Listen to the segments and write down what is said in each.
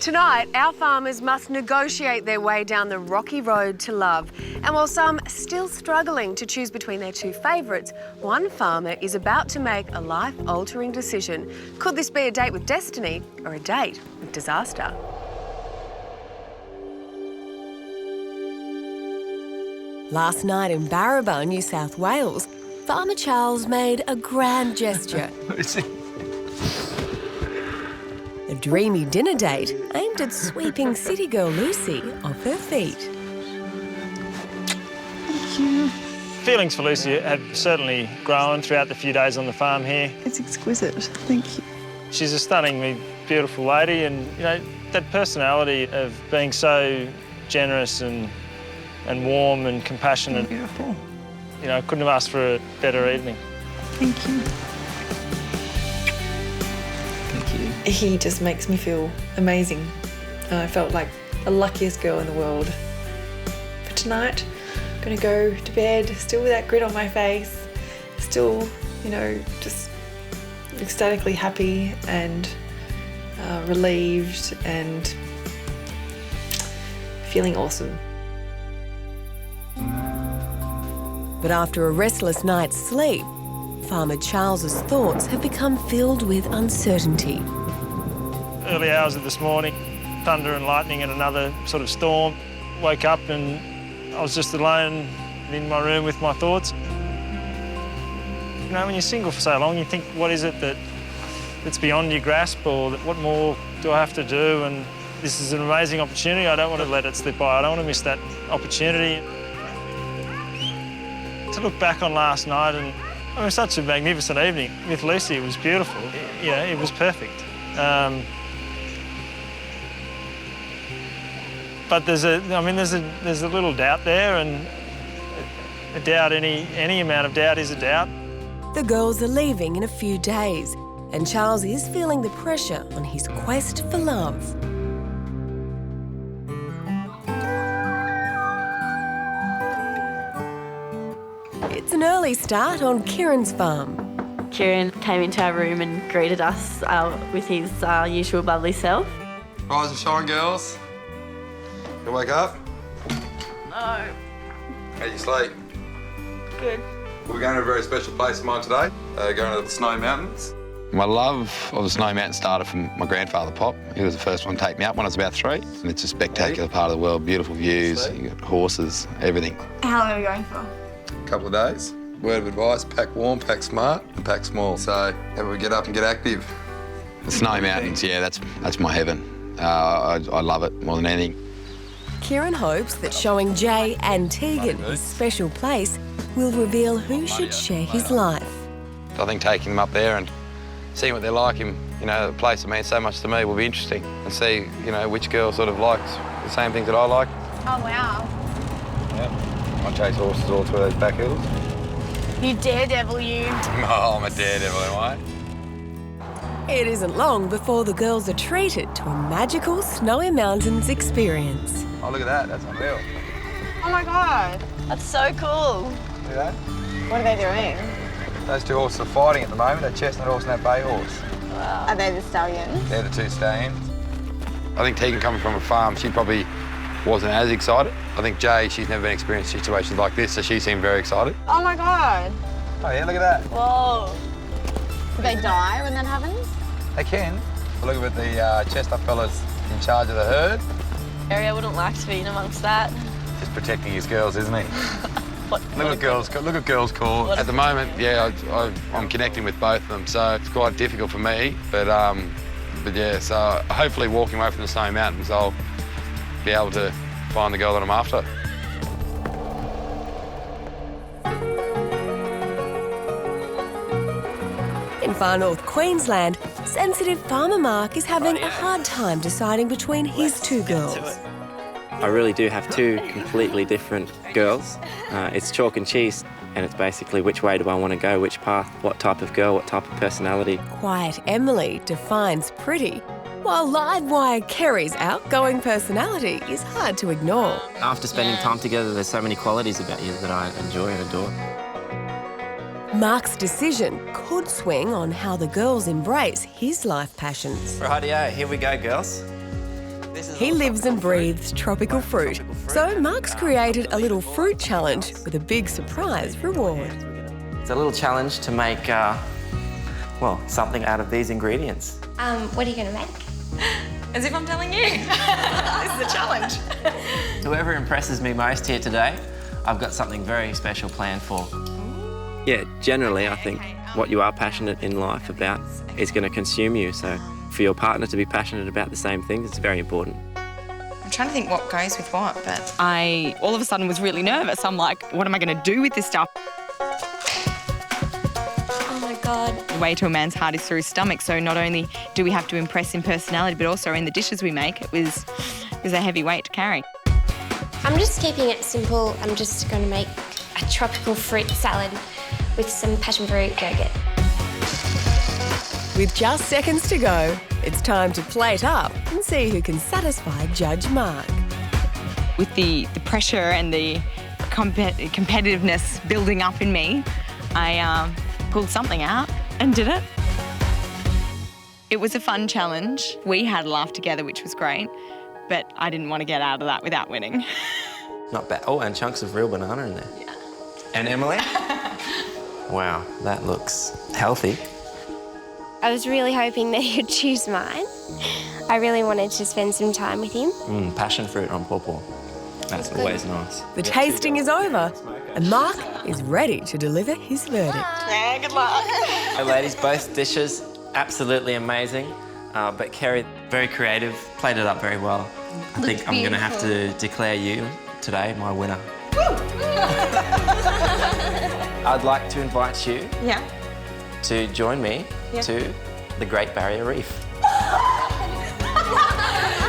Tonight, our farmers must negotiate their way down the rocky road to love. And while some still struggling to choose between their two favourites, one farmer is about to make a life-altering decision. Could this be a date with destiny or a date with disaster? Last night in Barraba, New South Wales, Farmer Charles made a grand gesture. A dreamy dinner date aimed at sweeping city girl Lucy off her feet. Thank you. Feelings for Lucy have certainly grown throughout the few days on the farm here. It's exquisite. Thank you. She's a stunningly beautiful lady, and you know that personality of being so generous and warm and compassionate. Beautiful. You know, I couldn't have asked for a better evening. Thank you. Thank you. He just makes me feel amazing. I felt like the luckiest girl in the world. For tonight, I'm gonna go to bed still with that grin on my face, still, you know, just ecstatically happy and relieved and feeling awesome. But after a restless night's sleep, Farmer Charles's thoughts have become filled with uncertainty. Early hours of this morning, thunder and lightning and another sort of storm. Woke up and I was just alone in my room with my thoughts. You know, when you're single for so long, you think, what is it that's beyond your grasp, or what more do I have to do? And this is an amazing opportunity. I don't want to let it slip by. I don't want to miss that opportunity. To look back on last night, and it was such a magnificent evening with Lucy. It was beautiful. You know, it was perfect. But there's a little doubt there, and a doubt, any amount of doubt is a doubt. The girls are leaving in a few days, and Charles is feeling the pressure on his quest for love. It's an early start on Kieran's farm. Kieran came into our room and greeted us with his usual bubbly self. Rise and shine, girls. You wake up? No. How you sleep? Good. We're going to a very special place of mine today, going to the Snowy Mountains. My love of the Snowy Mountains started from my grandfather, Pop. He was the first one to take me up when I was about 3. And it's a spectacular part of the world, beautiful views, you got horses, everything. How long are we going for? A couple of days. Word of advice, pack warm, pack smart, and pack small. So how we get up and get active. The Snowy Mountains, yeah, that's my heaven. I love it more than anything. Kieran hopes that showing Jay and Tegan his special place will reveal who should share his life. I think taking them up there and seeing what they're like in, you know, the place that means so much to me will be interesting, and see, you know, which girl sort of likes the same things that I like. Oh, wow. Yeah. I chase horses all through those back hills. You daredevil, you. Oh, I'm a daredevil, am I? It isn't long before the girls are treated to a magical Snowy Mountains experience. Oh, look at that, that's unreal. Oh my God, that's so cool. Look at that. What are they doing? Those two horses are fighting at the moment, that chestnut horse and that bay horse. Wow. Are they the stallions? They're the two stallions. I think Tegan, coming from a farm, she probably wasn't as excited. I think Jay, she's never been experienced situations like this, so she seemed very excited. Oh my God. Oh yeah, look at that. Whoa. Do they die when that happens? They can. Look at the chestnut fella's in charge of the herd. Harry, I wouldn't like to be in amongst that. Just protecting his girls, isn't he? Look at girls call. At the moment, yeah, I'm connecting with both of them, so it's quite difficult for me. But yeah, so hopefully walking away from the Snowy Mountains, I'll be able to find the girl that I'm after. In far north Queensland, sensitive farmer Mark is having a hard time deciding between his two girls. I really do have two completely different girls. It's chalk and cheese, and it's basically which way do I want to go, which path, what type of girl, what type of personality. Quiet Emily defines pretty, while Livewire Kerry's outgoing personality is hard to ignore. After spending time together, there's so many qualities about you that I enjoy and adore. Mark's decision could swing on how the girls embrace his life passions. Rightio, here we go, girls. He lives and breathes tropical fruit. So Mark's created a little fruit challenge with a big surprise reward. It's a little challenge to make, well, something out of these ingredients. What are you going to make? As if I'm telling you. This is a challenge. Whoever impresses me most here today, I've got something very special planned for. Yeah, generally I think what you are passionate in life about is going to consume you, so for your partner to be passionate about the same things, it's very important. I'm trying to think what goes with what, but I all of a sudden was really nervous. I'm like, what am I going to do with this stuff? Oh my God. The way to a man's heart is through his stomach, so not only do we have to impress in personality, but also in the dishes we make, it was a heavy weight to carry. I'm just keeping it simple. I'm just going to make a tropical fruit salad with some passion fruit yogurt. With just seconds to go, it's time to plate up and see who can satisfy Judge Mark. With the pressure and the competitiveness building up in me, I pulled something out and did it. It was a fun challenge. We had a laugh together, which was great, but I didn't want to get out of that without winning. Not bad. Oh, and chunks of real banana in there. Yeah. And Emily? Wow, that looks healthy. I was really hoping that you'd choose mine. I really wanted to spend some time with him. Passion fruit on pawpaw. That's always nice. The tasting is over, and Mark is ready to deliver his verdict. Yeah, good luck. Hey, ladies, both dishes absolutely amazing, but Kerry, very creative, played it up very well. I think I'm going to have to declare you today my winner. I'd like to invite you to join me to the Great Barrier Reef.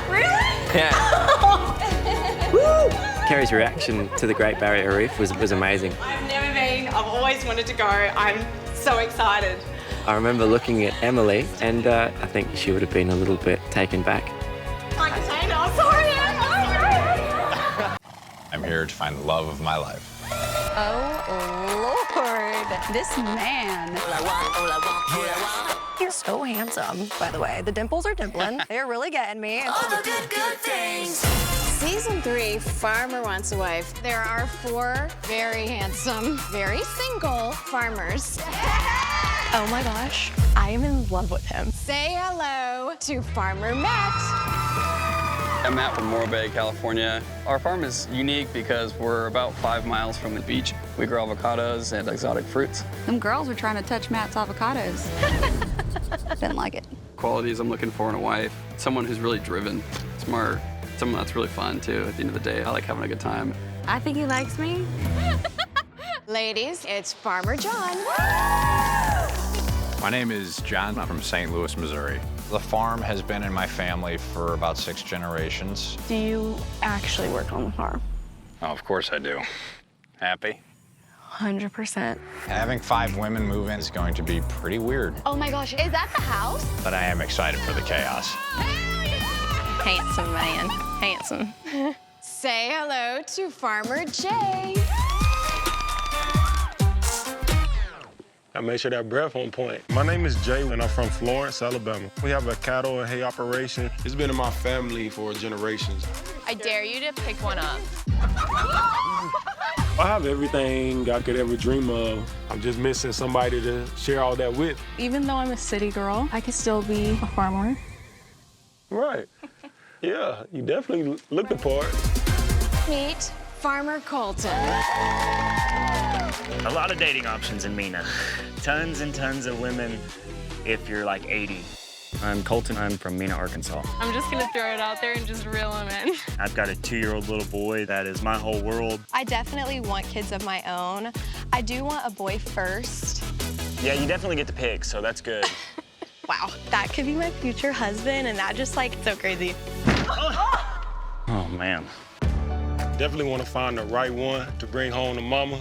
Really? Yeah. Woo! Kerry's reaction to the Great Barrier Reef was amazing. I've never been. I've always wanted to go. I'm so excited. I remember looking at Emily, and I think she would have been a little bit taken back. I'm here to find the love of my life. Oh, Lord. This man. You're so handsome, by the way. The dimples are dimpling. They're really getting me. All the good things. Season 3, Farmer Wants a Wife. There are 4 very handsome, very single farmers. Oh my gosh, I am in love with him. Say hello to Farmer Matt. I'm Matt from Morro Bay, California. Our farm is unique because we're about 5 miles from the beach. We grow avocados and exotic fruits. Them girls are trying to touch Matt's avocados. Didn't like it. Qualities I'm looking for in a wife, someone who's really driven, smart, someone that's really fun too. At the end of the day, I like having a good time. I think he likes me. Ladies, it's Farmer John. My name is John. I'm from St. Louis, Missouri. The farm has been in my family for about 6 generations. Do you actually work on the farm? Oh, of course I do. Happy? 100%. Having 5 women move in is going to be pretty weird. Oh my gosh, is that the house? But I am excited for the chaos. Handsome man, handsome. Say hello to Farmer Jay. I make sure that breath on point. My name is Jay, and I'm from Florence, Alabama. We have a cattle and hay operation. It's been in my family for generations. I dare you to pick one up. I have everything I could ever dream of. I'm just missing somebody to share all that with. Even though I'm a city girl, I could still be a farmer. Right. Yeah, you definitely look the part. Meet Farmer Colton. A lot of dating options in Mena. Tons and tons of women if you're like 80. I'm Colton. I'm from Mena, Arkansas. I'm just gonna throw it out there and just reel him in. I've got a 2-year-old little boy that is my whole world. I definitely want kids of my own. I do want a boy first. Yeah, you definitely get to pick, so that's good. Wow, that could be my future husband, and that just like so crazy. Oh man. Definitely want to find the right one to bring home to mama.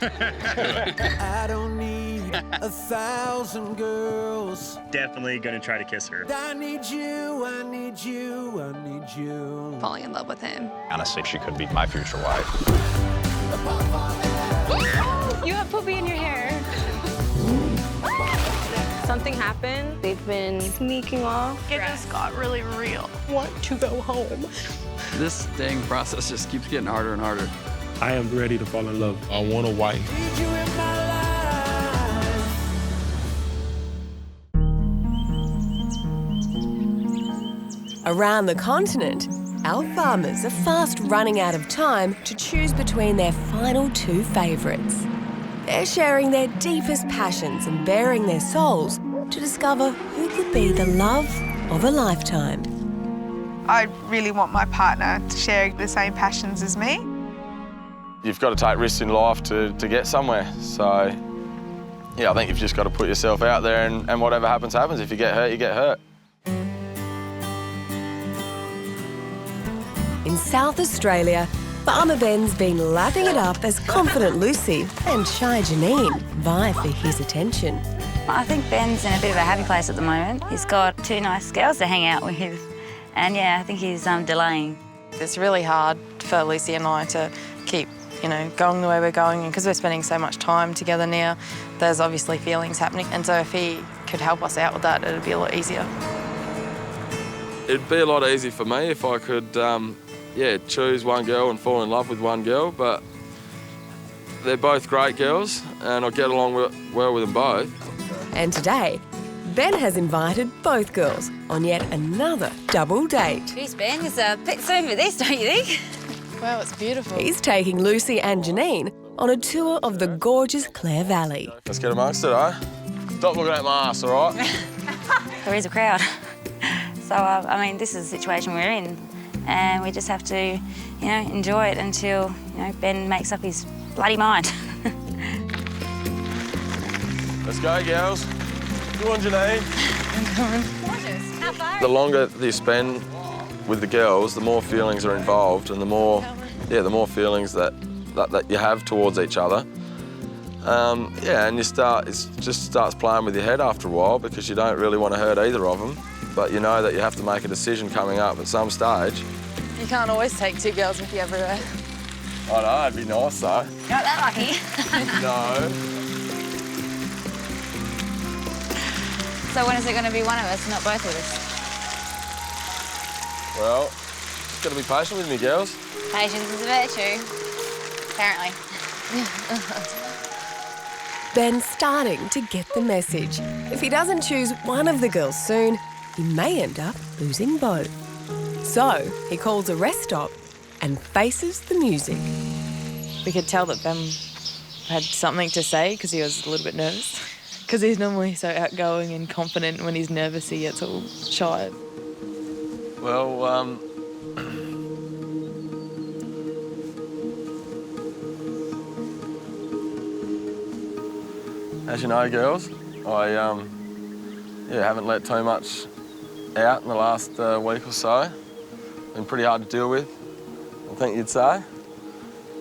I don't need 1,000 girls. Definitely gonna try to kiss her. I need you, I need you, I need you. Falling in love with him. Honestly, she could be my future wife. You have poopy in your hair. Something happened. They've been sneaking off. It just got really real. Want to go home. This dang process just keeps getting harder and harder. I am ready to fall in love. I want a wife. Around the continent, our farmers are fast running out of time to choose between their final two favourites. They're sharing their deepest passions and baring their souls to discover who could be the love of a lifetime. I really want my partner to share the same passions as me. You've got to take risks in life to get somewhere. So, yeah, I think you've just got to put yourself out there and whatever happens, happens. If you get hurt, you get hurt. In South Australia, Farmer Ben's been lapping it up as confident Lucy and shy Janine vie for his attention. I think Ben's in a bit of a happy place at the moment. He's got two nice girls to hang out with, and yeah, I think he's delaying. It's really hard for Lucy and I to keep, going the way we're going, and because we're spending so much time together now, there's obviously feelings happening, and so if he could help us out with that, it'd be a lot easier. It'd be a lot easier for me if I could, choose one girl and fall in love with one girl, but they're both great girls and I get along well with them both. And today, Ben has invited both girls on yet another double date. Jeez, Ben, it's a bit soon for this, don't you think? Wow, it's beautiful. He's taking Lucy and Janine on a tour of the gorgeous Clare Valley. Let's get amongst it, eh? Stop looking at my ass, all right? There is a crowd. So, this is the situation we're in, and we just have to, enjoy it until, Ben makes up his bloody mind. Let's go, girls. Go on, Janine. Gorgeous. The longer you spend with the girls, the more feelings are involved and the more feelings that you have towards each other. And it just starts playing with your head after a while because you don't really want to hurt either of them, but you know that you have to make a decision coming up at some stage. You can't always take two girls with you everywhere. I know, it'd be nice though. You're not that lucky. No. So when is it going to be one of us, not both of us? Well, just got to be patient with me, girls. Patience is a virtue, apparently. Ben's starting to get the message. If he doesn't choose one of the girls soon, he may end up losing both. So he calls a rest stop and faces the music. We could tell that Ben had something to say because he was a little bit nervous. Because he's normally so outgoing and confident. When he's nervous, he gets all shy. Well, as you know, girls, I haven't let too much out in the last week or so. Been pretty hard to deal with, I think you'd say.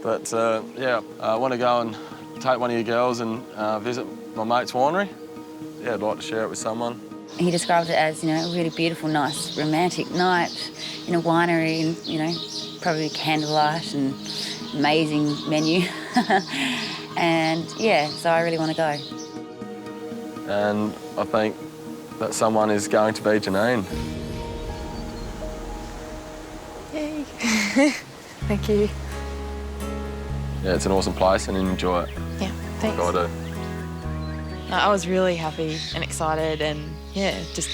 But I want to go and take one of you girls and visit my mate's winery. Yeah, I'd like to share it with someone. He described it as, a really beautiful, nice, romantic night in a winery and, probably candlelight and amazing menu. And, so I really want to go. And I think that someone is going to be Janine. Yay. Thank you. Yeah, it's an awesome place and enjoy it. Yeah, thanks. Like I do. I was really happy and excited and, just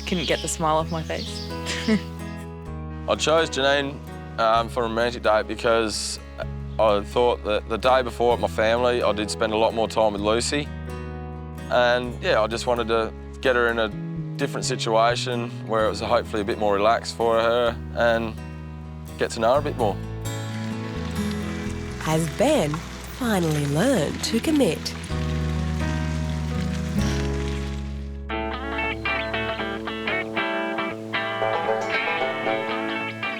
couldn't get the smile off my face. I chose Janine for a romantic date because I thought that the day before at my family, I did spend a lot more time with Lucy. And I just wanted to get her in a different situation where it was hopefully a bit more relaxed for her and get to know her a bit more. Has Ben finally learned to commit?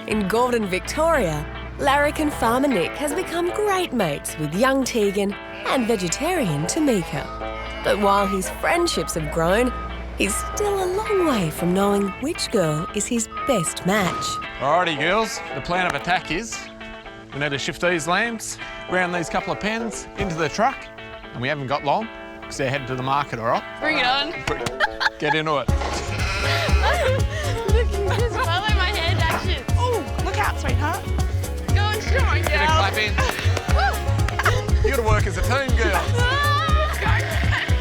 In Gordon, Victoria, Larrick and Farmer Nick has become great mates with young Tegan and vegetarian Tamika. But while his friendships have grown, he's still a long way from knowing which girl is his best match. Alrighty, girls, the plan of attack is we need to shift these lambs around these couple of pens into the truck, and we haven't got long. because they're headed to the market, all right? Bring it on. Get into it. Look, you just follow my hand action. Oh, look out, sweetheart. Go and strong, girl. Get a clap in. You got to work as a team, girl.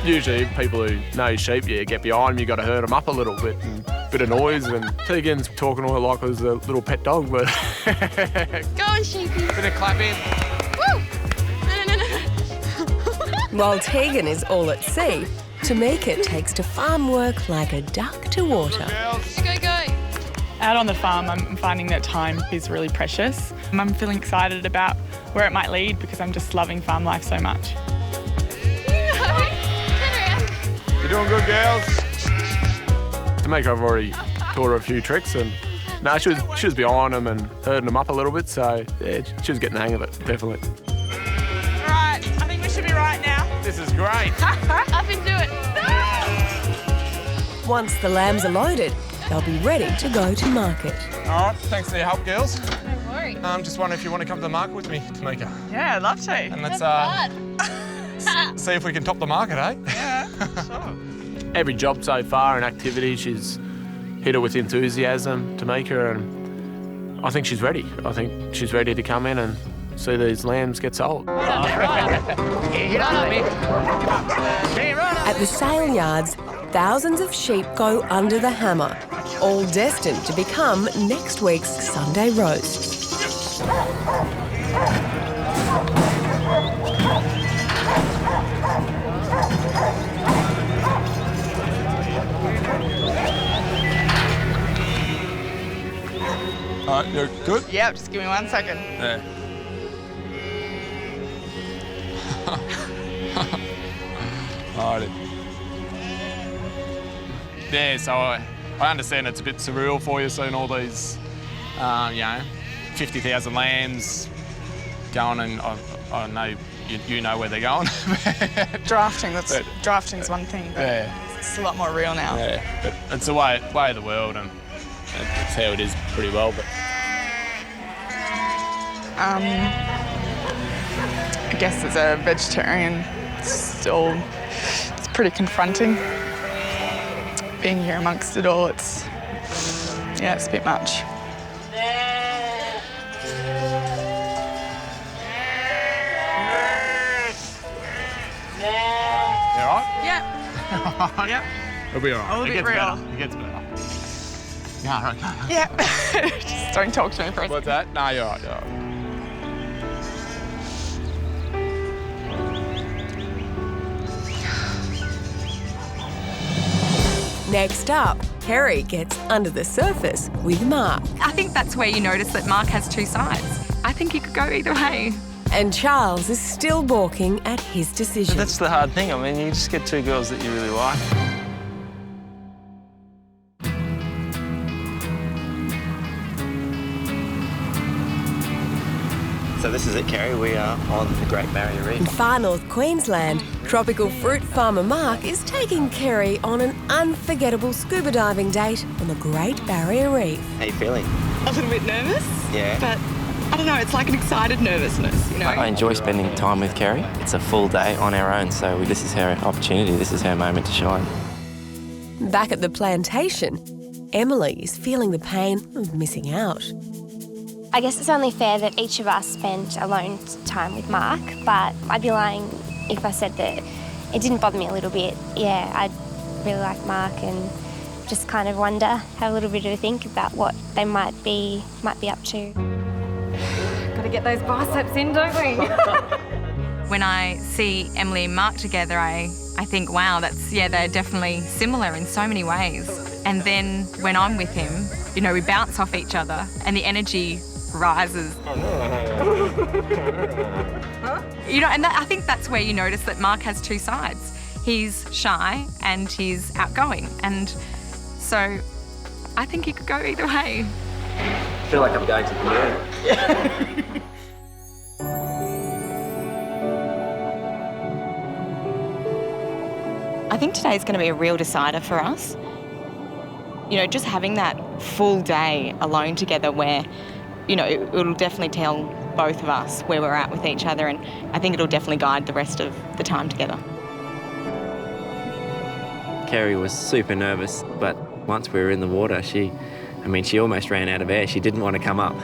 Usually, people who know sheep, you get behind them, you got to herd them up a little bit, and a bit of noise. And Tegan's talking to her like it was a little pet dog, but. Go on, sheepy. Bit of clap in. Woo! No. While Tegan is all at sea, Tamika takes to farm work like a duck to water. Go, go. Out on the farm, I'm finding that time is really precious. I'm feeling excited about where it might lead because I'm just loving farm life so much. You're doing good, girls. Tamika, I've already taught her a few tricks, and no, she was behind them and herding them up a little bit, so yeah, she was getting the hang of it, definitely. Right, I think we should be right now. This is great. Up and do it. Once the lambs are loaded, they'll be ready to go to market. All right, thanks for your help, girls. No worries. Just wondering if you want to come to the market with me, Tamika. Yeah, I'd love to. And let's see if we can top the market, eh? Yeah, sure. Every job so far and activity, she's hit it with enthusiasm, Tamika, and I think she's ready. I think she's ready to come in and see these lambs get sold. At the sale yards, thousands of sheep go under the hammer, all destined to become next week's Sunday roasts. All right, you're good? Yep, just give me 1 second. Yeah. Alrighty. Yeah, so I understand it's a bit surreal for you seeing all these, 50,000 lambs going, and I know you know where they're going. Drafting's one thing, but Yeah. it's a lot more real now. Yeah, but it's the way of the world, and it's how it is pretty well. But I guess as a vegetarian, it's pretty confronting. Being here amongst it all, it's a bit much. you all right? Yep. Yep. It'll be all right. All a It bit gets real. better. It gets better. Yeah, right. Yeah. Just don't talk to me for a What's that? No, you're all right. You're all right. Next up, Kerry gets under the surface with Mark. I think that's where you notice that Mark has two sides. I think he could go either way. And Charles is still balking at his decision. That's the hard thing. I mean, you just get two girls that you really like. So this is it, Kerry. We are on the Great Barrier Reef. In far north Queensland, tropical fruit farmer Mark is taking Kerry on an unforgettable scuba diving date on the Great Barrier Reef. How you feeling? A little bit nervous, Yeah. but I don't know, it's like an excited nervousness, you know. I enjoy spending time with Kerry. It's a full day on our own, so this is her opportunity. This is her moment to shine. Back at the plantation, Emily is feeling the pain of missing out. I guess it's only fair that each of us spend alone time with Mark, but I'd be lying if I said that it didn't bother me a little bit. Yeah, I really like Mark and just kind of wonder, have a little bit of a think about what they might be up to. Gotta get those biceps in, don't we? When I see Emily and Mark together, I think, wow, they're definitely similar in so many ways. And then when I'm with him, you know, we bounce off each other and the energy rises. You know, and I think that's where you notice that Mark has two sides. He's shy and he's outgoing. And so I think he could go either way. I feel like I'm going to the moon. I think today's going to be a real decider for us. You know, just having that full day alone together where, you know, it'll definitely tell both of us where we're at with each other, and I think it'll definitely guide the rest of the time together. Kerry was super nervous, but once we were in the water, she almost ran out of air. She didn't want to come up.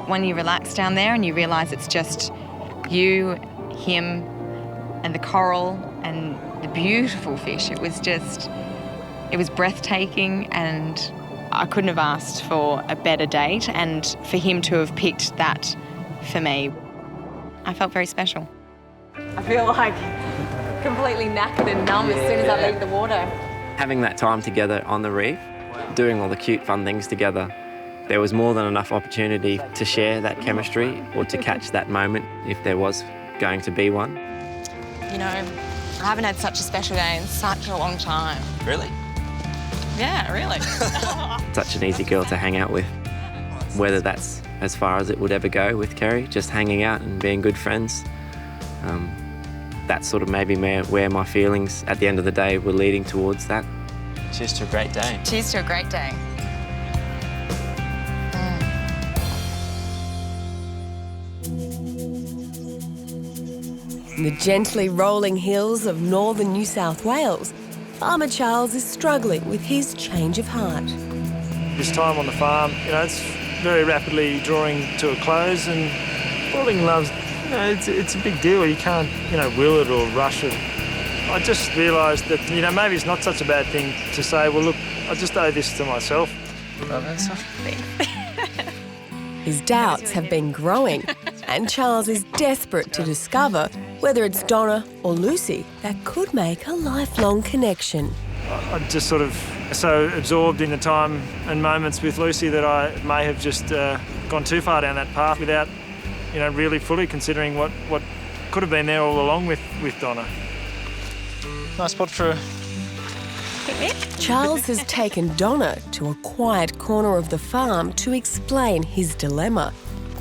When you relax down there and you realise it's just you, him, and the coral and the beautiful fish, it was breathtaking, and I couldn't have asked for a better date, and for him to have picked that for me, I felt very special. I feel like completely knackered and numb as soon as I leave the water. Having that time together on the reef, doing all the cute, fun things together, there was more than enough opportunity to share that chemistry or to catch that moment if there was going to be one. You know, I haven't had such a special day in such a long time. Really? Yeah, really. Such an easy girl to hang out with. Whether that's as far as it would ever go with Kerry, just hanging out and being good friends, that's sort of maybe where my feelings at the end of the day were leading towards that. Cheers to a great day. Cheers to a great day. In the gently rolling hills of northern New South Wales, Farmer Charles is struggling with his change of heart. This time on the farm, it's very rapidly drawing to a close, and falling in love, it's a big deal. You can't, will it or rush it. I just realised that, maybe it's not such a bad thing to say, well, look, I just owe this to myself. His doubts have been growing, and Charles is desperate to discover whether it's Donna or Lucy that could make a lifelong connection. I'm just sort of so absorbed in the time and moments with Lucy that I may have just gone too far down that path without, really fully considering what could have been there all along with Donna. Nice spot for a picnic. Charles has taken Donna to a quiet corner of the farm to explain his dilemma,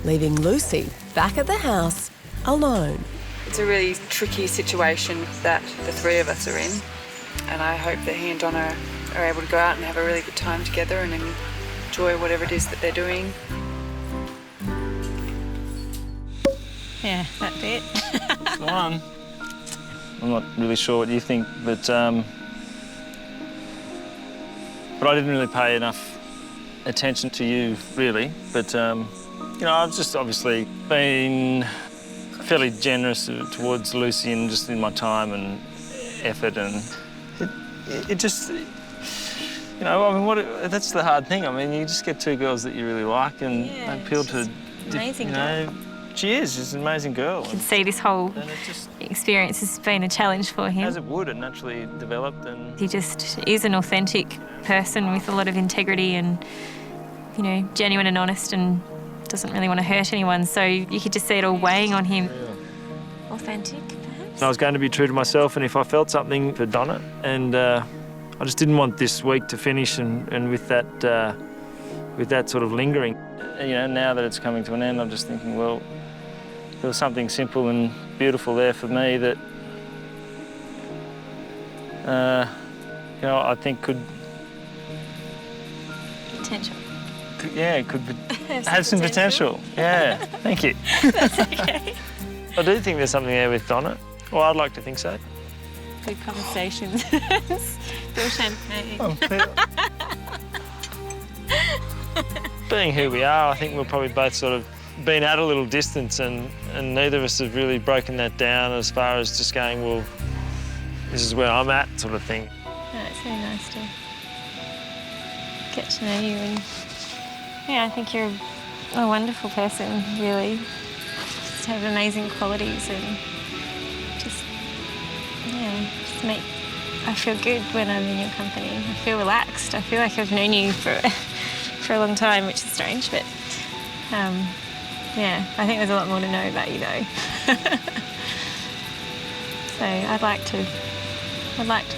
leaving Lucy back at the house alone. It's a really tricky situation that the three of us are in, and I hope that he and Donna are able to go out and have a really good time together and enjoy whatever it is that they're doing. Yeah, that bit. Go on. I'm not really sure what you think, but I didn't really pay enough attention to you, really. But, I've just obviously been fairly generous towards Lucy and just in my time and effort, and it just, that's the hard thing. You just get two girls that you really like and they appeal to, amazing girl. She is. She's an amazing girl. You can see this whole experience has been a challenge for him. As it would, it naturally developed, and he just is an authentic person with a lot of integrity and, genuine and honest, and doesn't really want to hurt anyone. So you could just see it all weighing on him. Yeah. Authentic, perhaps? I was going to be true to myself, and if I felt something for Donna, and I just didn't want this week to finish and with that sort of lingering. Now that it's coming to an end, I'm just thinking, well, there was something simple and beautiful there for me that, I think could... Potential. Could have some potential. Yeah, thank you. That's okay. I do think there's something there with Donna. Well, I'd like to think so. Good conversations. Bill champagne. Being who we are, I think we've probably both sort of been at a little distance, and neither of us have really broken that down as far as just going, well, this is where I'm at, sort of thing. No, it's really nice to get to know you, and I think you're a wonderful person, really. Just have amazing qualities, and just make. I feel good when I'm in your company. I feel relaxed. I feel like I've known you for a long time, which is strange, but I think there's a lot more to know about you, though. So I'd like to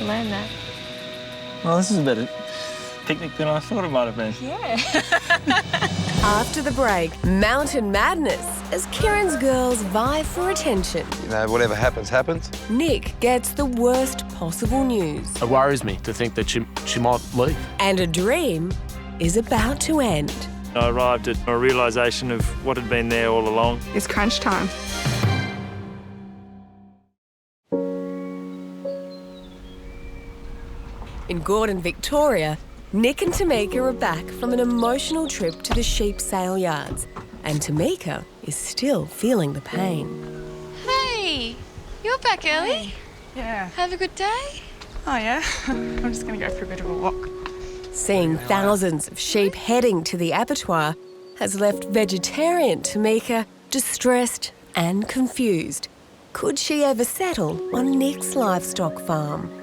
learn that. Well, this is a better picnic than I thought it might have been. Yeah. After the break, mountain madness as Kieran's girls vie for attention. Whatever happens, happens. Nick gets the worst possible news. It worries me to think that she might leave. And a dream is about to end. I arrived at a realisation of what had been there all along. It's crunch time. In Gordon, Victoria, Nick and Tamika are back from an emotional trip to the sheep sale yards, and Tamika is still feeling the pain. Hey, you're back early? Yeah. Have a good day? Oh, yeah? I'm just going to go for a bit of a walk. Seeing thousands of sheep heading to the abattoir has left vegetarian Tamika distressed and confused. Could she ever settle on Nick's livestock farm?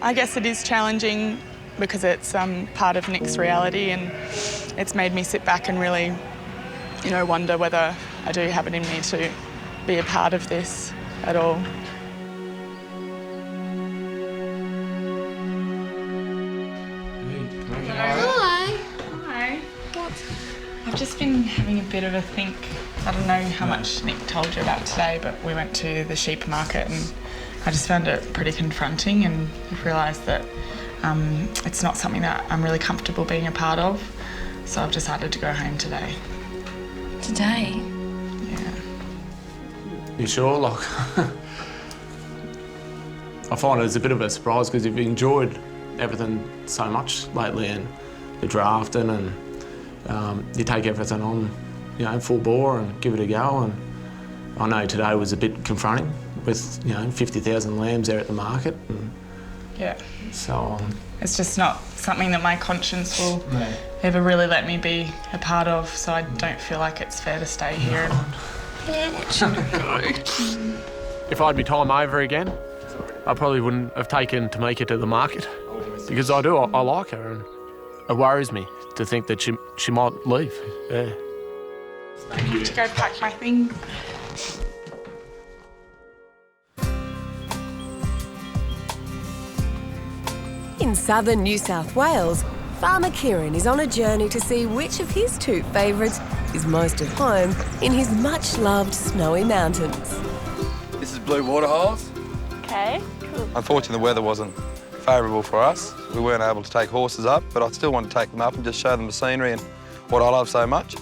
I guess it is challenging because it's part of Nick's reality, and it's made me sit back and really, wonder whether I do have it in me to be a part of this at all. Hi. What? I've just been having a bit of a think. I don't know how much Nick told you about today, but we went to the sheep market and I just found it pretty confronting, and I've realised that it's not something that I'm really comfortable being a part of. So I've decided to go home today. Today? Yeah. You sure? I find it as a bit of a surprise because you've enjoyed everything so much lately, and the drafting, and you take everything on, full bore and give it a go. And I know today was a bit confronting with, 50,000 lambs there at the market. And yeah. So it's just not something that my conscience will ever really let me be a part of, so I don't feel like it's fair to stay here. If I'd be time over again, I probably wouldn't have taken Tamika to the market, because I like her, and it worries me to think that she might leave. Yeah. I need to go pack my things. In southern New South Wales, farmer Kieran is on a journey to see which of his two favourites is most at home in his much-loved snowy mountains. This is Blue Waterholes. Okay, cool. Unfortunately, the weather wasn't favourable for us. We weren't able to take horses up, but I still want to take them up and just show them the scenery and what I love so much.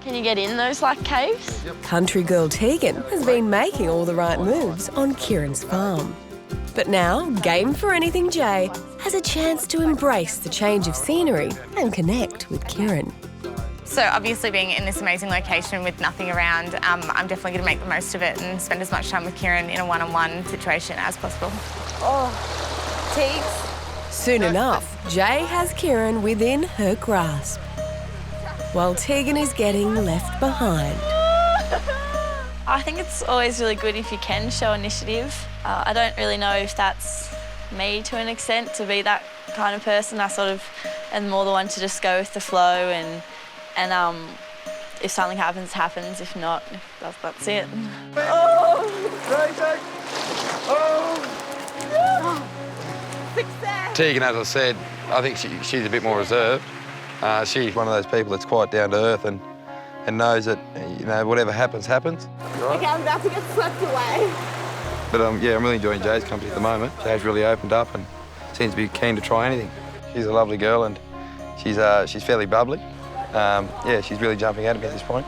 Can you get in those, caves? Yep. Country girl Tegan has been making all the right moves on Kieran's farm. But now, Game for Anything Jay has a chance to embrace the change of scenery and connect with Kieran. So obviously being in this amazing location with nothing around, I'm definitely going to make the most of it and spend as much time with Kieran in a one-on-one situation as possible. Oh, Teagues. Soon enough, Jay has Kieran within her grasp, while Tegan is getting left behind. I think it's always really good if you can show initiative. I don't really know if that's me to an extent, to be that kind of person. I sort of am more the one to just go with the flow, and if something happens, happens. If not, that's it. Success! Tegan, as I said, I think she's a bit more reserved. She's one of those people that's quite down to earth and knows that, whatever happens, happens. Right? Okay, I'm about to get swept away. But yeah, I'm really enjoying Jay's company at the moment. Jay's really opened up and seems to be keen to try anything. She's a lovely girl and she's fairly bubbly. Yeah, she's really jumping at me at this point.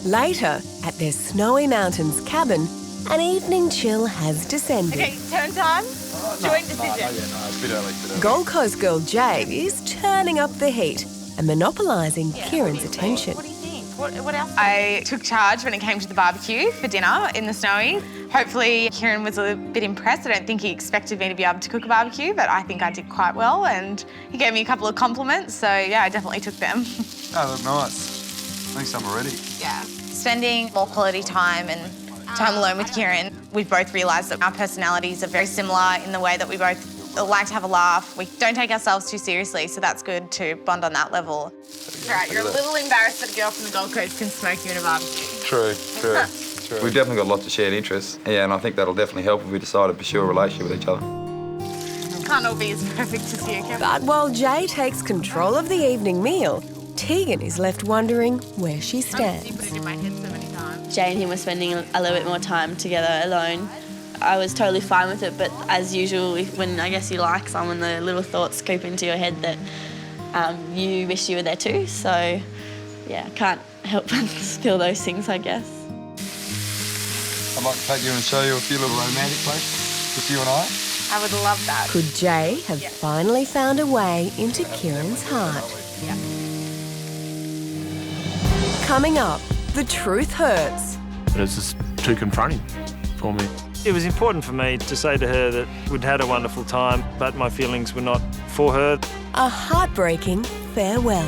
Later, at their Snowy Mountains cabin, an evening chill has descended. Okay, turn time. Joint decision. It's a bit early. Gold Coast girl Jay is turning up the heat and monopolising Kieran's attention. What do you think? What else? I took charge when it came to the barbecue for dinner in the Snowy. Hopefully Kieran was a bit impressed. I don't think he expected me to be able to cook a barbecue, but I think I did quite well, and he gave me a couple of compliments, so yeah, I definitely took them. Oh, look nice. Thanks, I'm already. Yeah. Spending more quality time and time alone with Kieran, we've both realised that our personalities are very similar in the way that we both like to have a laugh. We don't take ourselves too seriously, so that's good to bond on that level. Right, you're a little embarrassed that a girl from the Gold Coast can smoke you in a barbecue. True. We've definitely got lots of shared interests, yeah, and I think that'll definitely help if we decide to pursue a relationship with each other. Can't all be as perfect as you, Kevin. But while Jay takes control of the evening meal, Tegan is left wondering where she stands. You put it in my head so many times. Jay and him were spending a little bit more time together alone. I was totally fine with it, but as usual, when I guess you like someone, the little thoughts creep into your head that you wish you were there too. So, yeah, can't help but feel those things, I guess. I'd like to take you and show you a few little romantic places, just you and I. I would love that. Could Jay have finally found a way into Kieran's heart? Yeah. Coming up, the truth hurts. But it's just too confronting for me. It was important for me to say to her that we'd had a wonderful time, but my feelings were not for her. A heartbreaking farewell.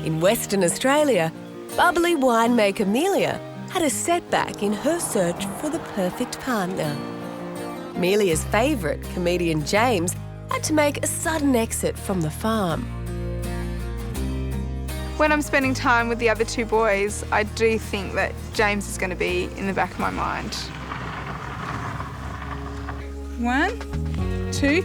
In Western Australia, bubbly winemaker Amelia had a setback in her search for the perfect partner. Amelia's favourite, comedian James, had to make a sudden exit from the farm. When I'm spending time with the other two boys, I do think that James is going to be in the back of my mind. 1, 2, 3.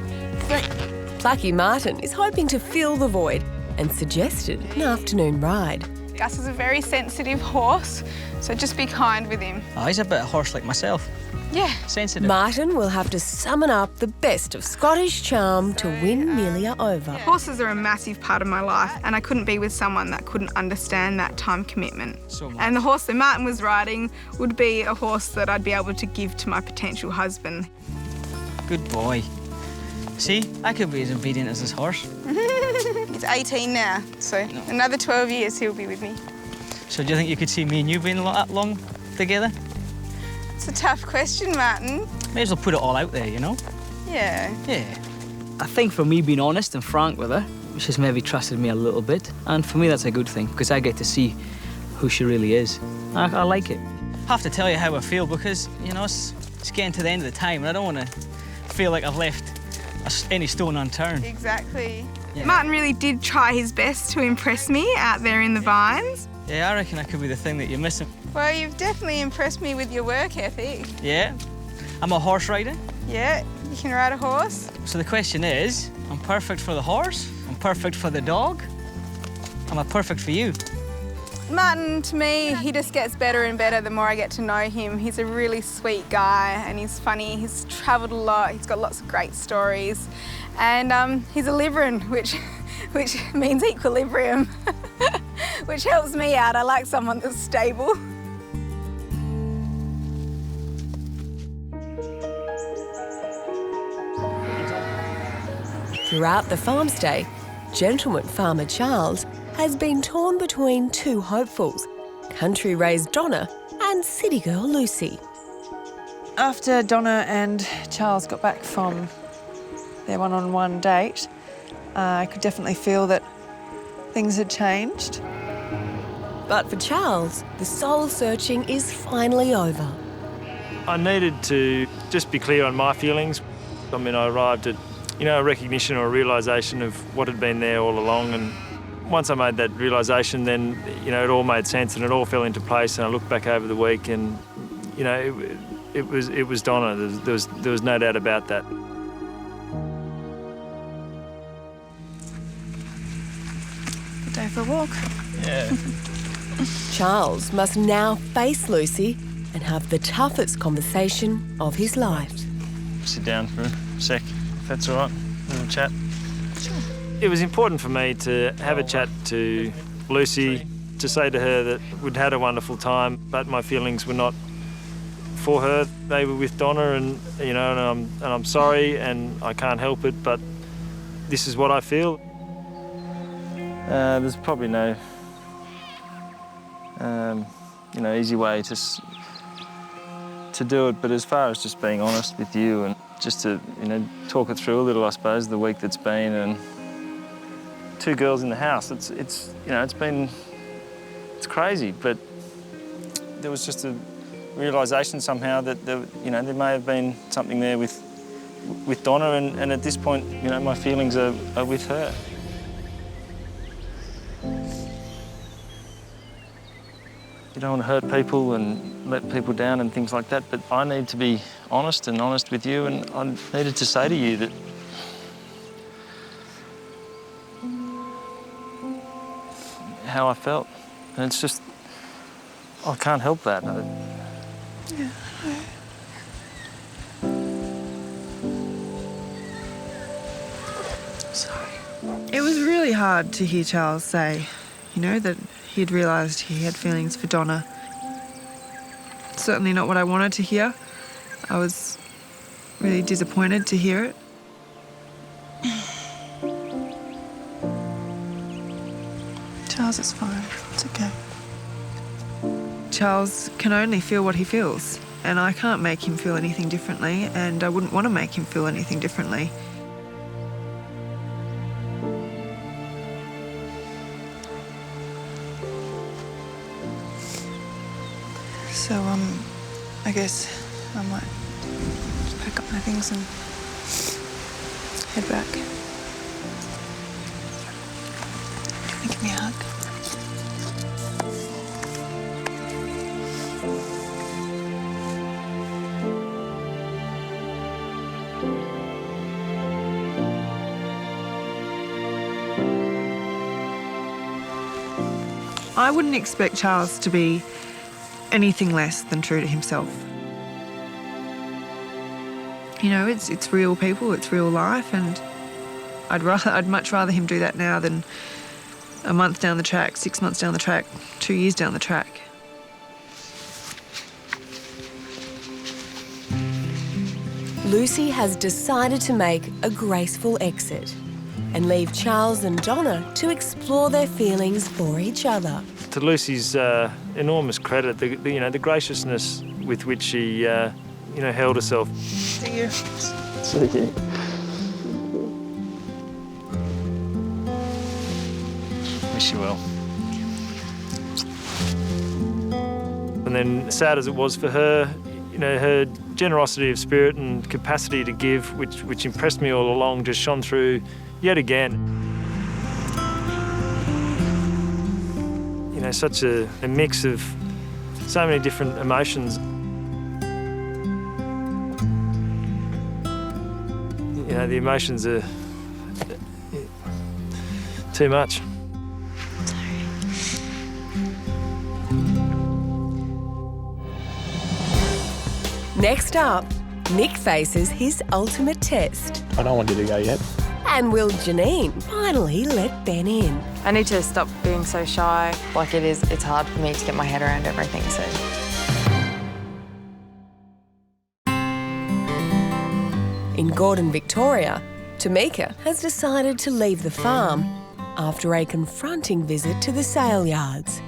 Plucky Martin is hoping to fill the void and suggested an afternoon ride. Gus is a very sensitive horse, so just be kind with him. Oh, he's a bit of a horse like myself. Yeah. Sensitive. Martin will have to summon up the best of Scottish charm to win Amelia over. Horses are a massive part of my life, and I couldn't be with someone that couldn't understand that time commitment. And the horse that Martin was riding would be a horse that I'd be able to give to my potential husband. Good boy. See, I could be as obedient as this horse. He's 18 now, so another 12 years he'll be with me. So do you think you could see me and you being that long together? It's a tough question, Martin. May as well put it all out there, you know? Yeah. Yeah. I think for me being honest and frank with her, she's maybe trusted me a little bit. And for me, that's a good thing, because I get to see who she really is. I like it. I have to tell you how I feel, because, you know, it's getting to the end of the time, and I don't want to feel like I've left any stone unturned. Exactly. Yeah. Martin really did try his best to impress me out there in the vines. Yeah, I reckon I could be the thing that you're missing. Well, you've definitely impressed me with your work ethic. Yeah? I'm a horse rider. Yeah, you can ride a horse. So the question is, I'm perfect for the horse, I'm perfect for the dog, am I perfect for you? Martin, to me, he just gets better and better the more I get to know him. He's a really sweet guy and he's funny. He's travelled a lot, he's got lots of great stories. And he's a liverin, which means equilibrium, which helps me out. I like someone that's stable. Throughout the farm stay, gentleman farmer Charles has been torn between two hopefuls, country-raised Donna and city girl Lucy. After Donna and Charles got back from their one-on-one date, I could definitely feel that things had changed. But for Charles, the soul-searching is finally over. I needed to just be clear on my feelings. I mean, I arrived at, a recognition or a realisation of what had been there all along, and once I made that realisation, then, it all made sense and it all fell into place, and I looked back over the week and, it was Donna. There was no doubt about that. Good day for a walk. Yeah. Charles must now face Lucy and have the toughest conversation of his life. Sit down for a sec, if that's all right, have a chat. Sure. It was important for me to have a chat to Lucy, to say to her that we'd had a wonderful time, but my feelings were not for her. They were with Donna, and and I'm sorry, and I can't help it, but this is what I feel. There's probably no, easy way to do it, but as far as just being honest with you and just to, talk it through a little, I suppose, the week that's been, and two girls in the house, it's crazy, but there was just a realisation somehow that there may have been something there with Donna, and at this point, my feelings are with her. You don't want to hurt people and let people down and things like that, but I need to be honest with you, and I needed to say to you that how I felt. And it's just, I can't help that. Yeah. Sorry. It was really hard to hear Charles say you know, that he had realised he had feelings for Donna. Certainly not what I wanted to hear. I was really disappointed to hear it. Charles, it's fine. It's okay. Charles can only feel what he feels, and I can't make him feel anything differently, and I wouldn't want to make him feel anything differently. So, I guess I might just pack up my things and head back. Give me a hug. I wouldn't expect Charles to be anything less than true to himself. You know, it's real people, it's real life, and I'd much rather him do that now than a month down the track, 6 months down the track, 2 years down the track. Lucy has decided to make a graceful exit and leave Charles and Donna to explore their feelings for each other. To Lucy's enormous credit, the graciousness with which she held herself. See you. See you. Wish you well. And then, sad as it was for her, her generosity of spirit and capacity to give, which impressed me all along, just shone through yet again. Such a mix of so many different emotions. The emotions are too much. Next up, Nick faces his ultimate test. I don't want you to go yet. And will Janine finally let Ben in? I need to stop being so shy. Like it's hard for me to get my head around everything, so. In Gordon, Victoria, Tamika has decided to leave the farm after a confronting visit to the sale yards.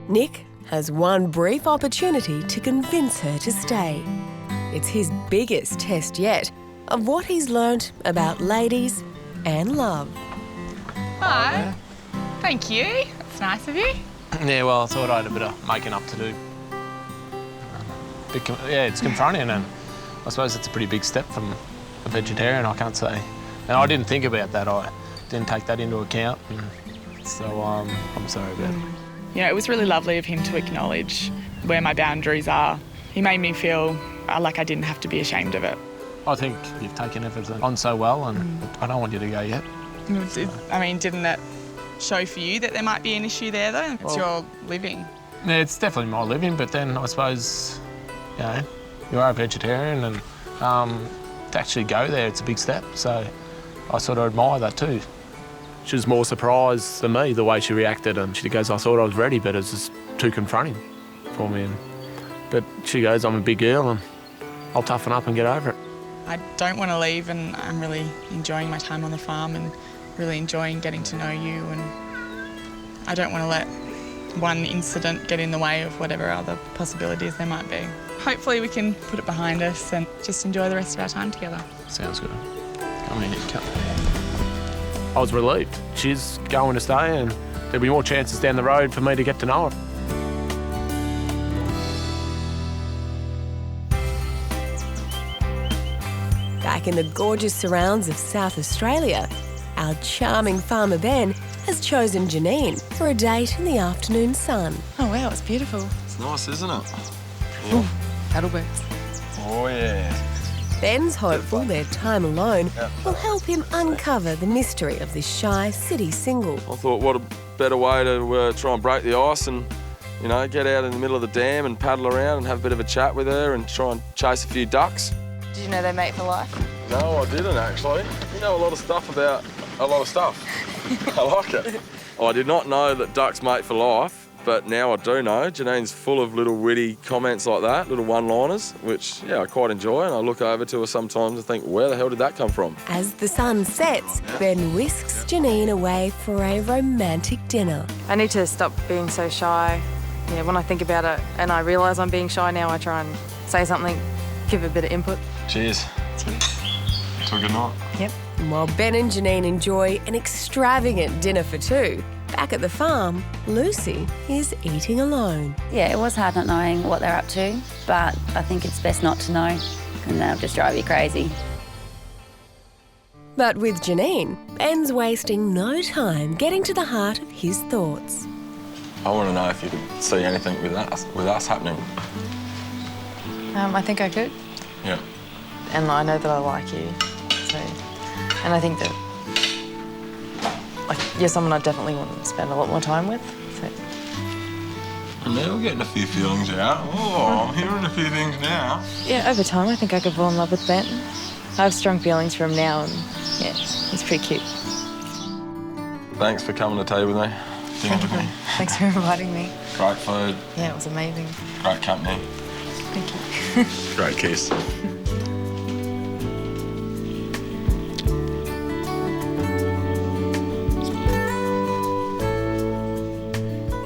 Nick has one brief opportunity to convince her to stay. It's his biggest test yet of what he's learnt about ladies and love. Hi. Thank you. That's nice of you. Yeah, well, I thought I had a bit of making up to do. It's confronting, and I suppose it's a pretty big step from a vegetarian, I can't say. And I didn't think about that. I didn't take that into account. So I'm sorry about it. It was really lovely of him to acknowledge where my boundaries are. He made me feel like I didn't have to be ashamed of it. I think you've taken everything on so well, and I don't want you to go yet. Didn't it show for you that there might be an issue there, though? It's your living. Yeah, it's definitely my living, but then I suppose, you are a vegetarian, and to actually go there, it's a big step. So I sort of admire that too. She was more surprised than me, the way she reacted, and she goes, I thought I was ready, but it's just too confronting for me. But she goes, I'm a big girl, and I'll toughen up and get over it. I don't want to leave, and I'm really enjoying my time on the farm and really enjoying getting to know you, and I don't want to let one incident get in the way of whatever other possibilities there might be. Hopefully we can put it behind us and just enjoy the rest of our time together. Sounds good. I was relieved. She's going to stay, and there'll be more chances down the road for me to get to know her. Back in the gorgeous surrounds of South Australia, our charming farmer Ben has chosen Janine for a date in the afternoon sun. Oh wow, it's beautiful. It's nice, isn't it? Yeah. Paddlebirds. Oh yeah. Ben's hopeful their time alone will help him uncover the mystery of this shy city single. I thought, what a better way to try and break the ice and, get out in the middle of the dam and paddle around and have a bit of a chat with her and try and chase a few ducks. Did you know they mate for life? No, I didn't actually. You know a lot of stuff about a lot of stuff. I like it. I did not know that ducks mate for life, but now I do know. Janine's full of little witty comments like that, little one-liners, which, I quite enjoy, and I look over to her sometimes and think, where the hell did that come from? As the sun sets, Ben whisks Janine away for a romantic dinner. I need to stop being so shy. Yeah, when I think about it and I realise I'm being shy now, I try and say something, give a bit of input. Cheers. To a good night. Yep. And while Ben and Janine enjoy an extravagant dinner for two, back at the farm, Lucy is eating alone. Yeah, it was hard not knowing what they're up to, but I think it's best not to know, and that'll just drive you crazy. But with Janine, Ben's wasting no time getting to the heart of his thoughts. I want to know if you could see anything with us happening. I think I could. Yeah. And I know that I like you, so... And I think that, you're someone I definitely want to spend a lot more time with, so... And now we're getting a few feelings out. Oh, I'm hearing a few things now. Yeah, over time, I think I could fall in love with Ben. I have strong feelings for him now, and, yeah, he's pretty cute. Thanks for coming to tea with me, dinner with me. Thanks for inviting me. Great food. Yeah, it was amazing. Great company. Thank you. Great kiss.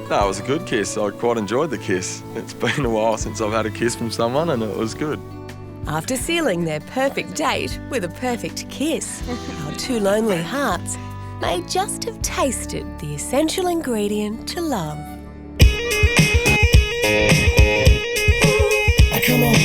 No, it was a good kiss. I quite enjoyed the kiss. It's been a while since I've had a kiss from someone and it was good. After sealing their perfect date with a perfect kiss, our two lonely hearts may just have tasted the essential ingredient to love. Come on.